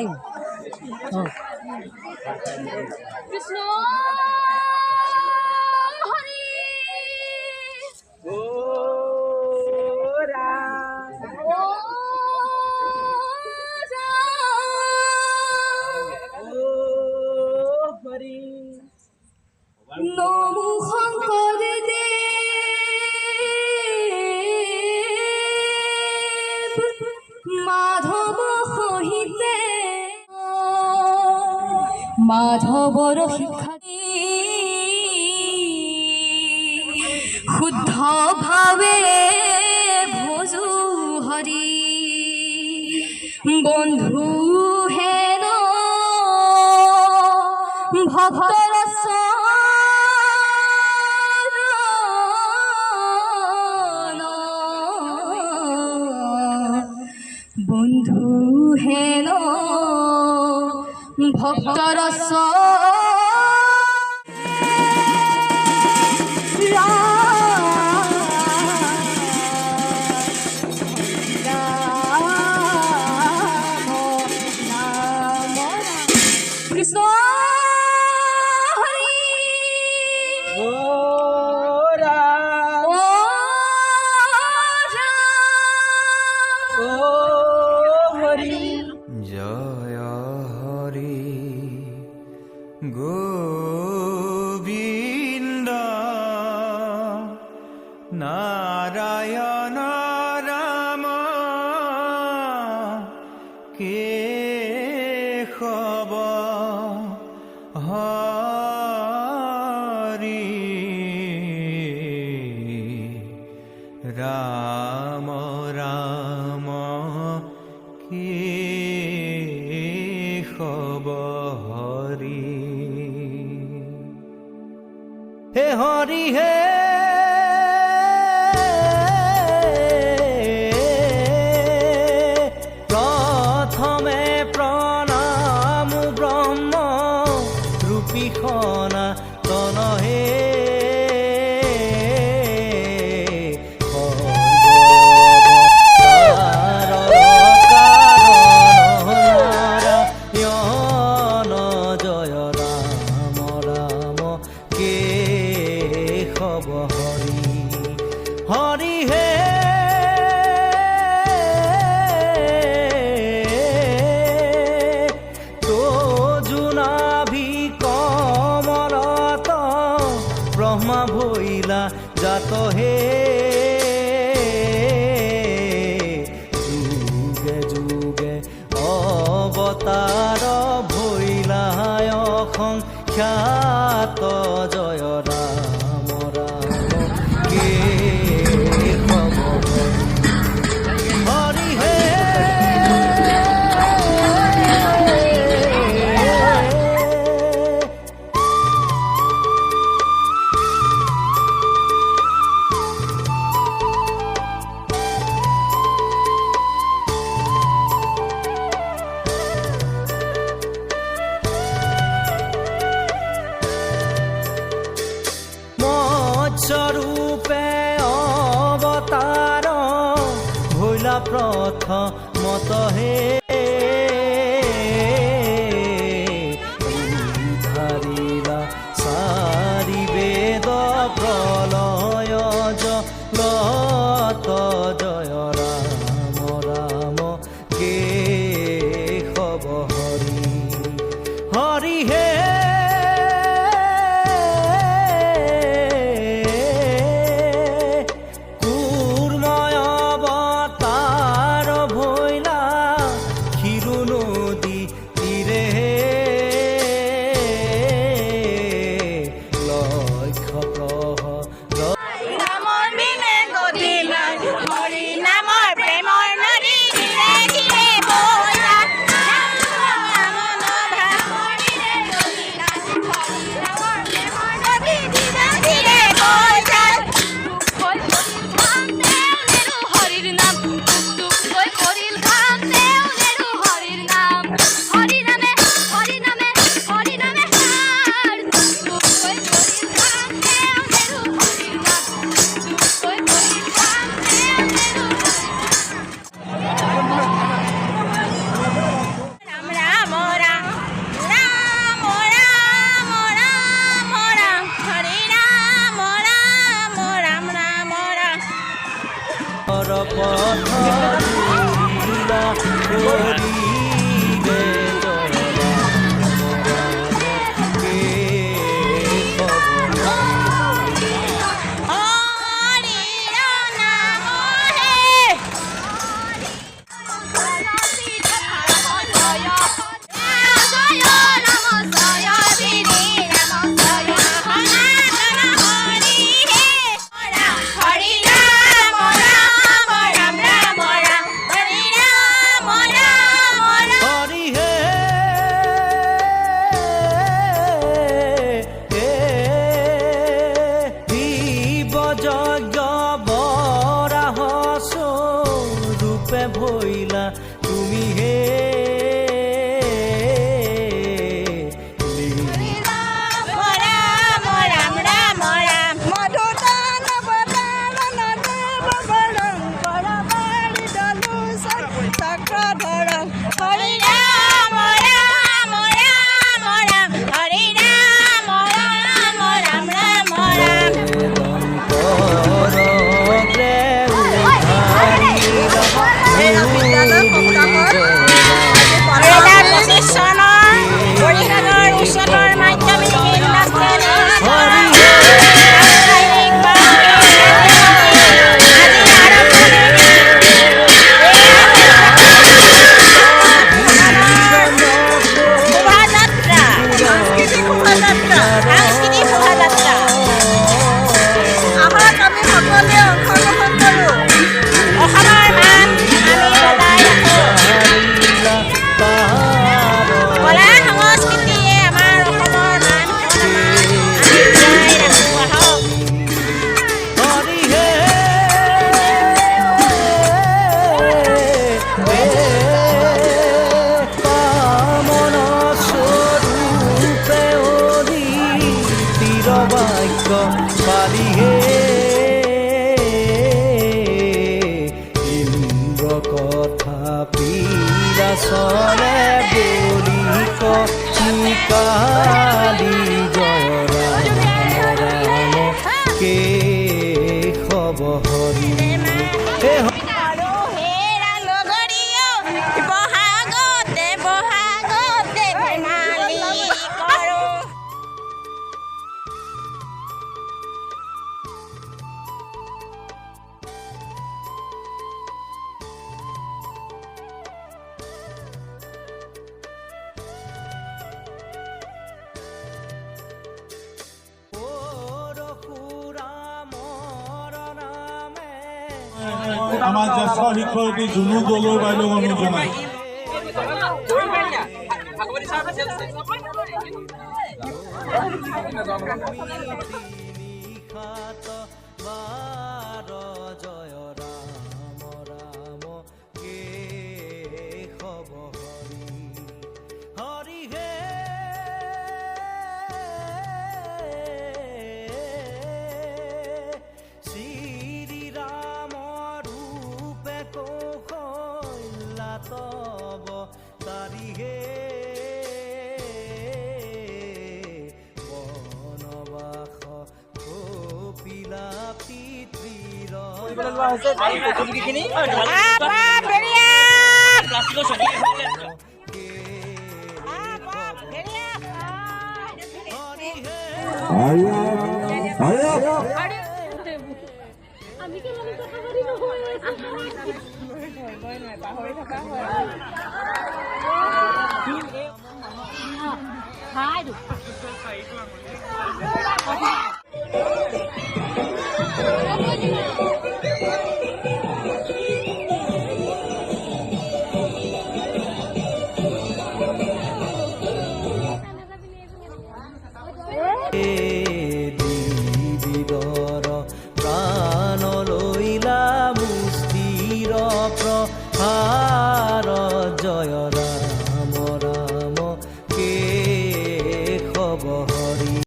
লাগিব কৃষ্ণ হৰি ও ৰাম ও ও হৰি নমো শংকৰ দেৱ মাধৱ সহিতে মাধৱৰ শিক্ষা শুদ্ধ ভাৱে ভজো হৰি বন্ধু হেন ভক্তৰ বন্ধু হেন ভক্তৰ কৃষ্ণ হৰি ও ৰাম ও ও হৰি জয় হৰি গোবিন্দ নাৰায়ণ ৰাম কেশৱ হৰি ৰাম ৰাম কেশৱ হৰি হে হৰি হে প্ৰথমে প্ৰণাম ব্ৰহ্ম ৰূপী সনাতন হে জয় ৰাম ৰাম কেশৱ হৰি হৰি হে তোজুনাভি কমলত ব্ৰহ্মা ভৈলা জাত হে যুগে যুগে অৱতাৰ ভৈলায় সংখ্যাত জয় ৰাম ৰাম কেশৱ হৰি হে মৎস্যৰূপে অৱতাৰ ভৈলা প্ৰথমত হে উদ্ধাৰিলা চাৰি বেদ প্ৰলয় জগত জয় ৰাম ৰাম কেশৱ হৰি হৰি হে পথ জুৰিলা কৰিলে জয় ৰাম ৰাম হৰি হে শিৱ যজ্ঞ বৰাহ স্বৰূপে ভৈলা তুমি হে পালি হে ইন্দ্ৰ কথা পীৰা চলে বলি কালি জয় ৰাম ৰাম কেশৱ হৰি হে আমাৰ জ্যেষ্ঠ শিক্ষয়িত্ৰী জুনু দলৈ বাইদেউ অনুৰোধ জনাই জয় ৰাম ৰাম কেশৱ হৰি হে শ্ৰী ৰাম ৰূপে কৌশল্যা তব তাৰি হে বনবাস কপিলা পিতৃৰ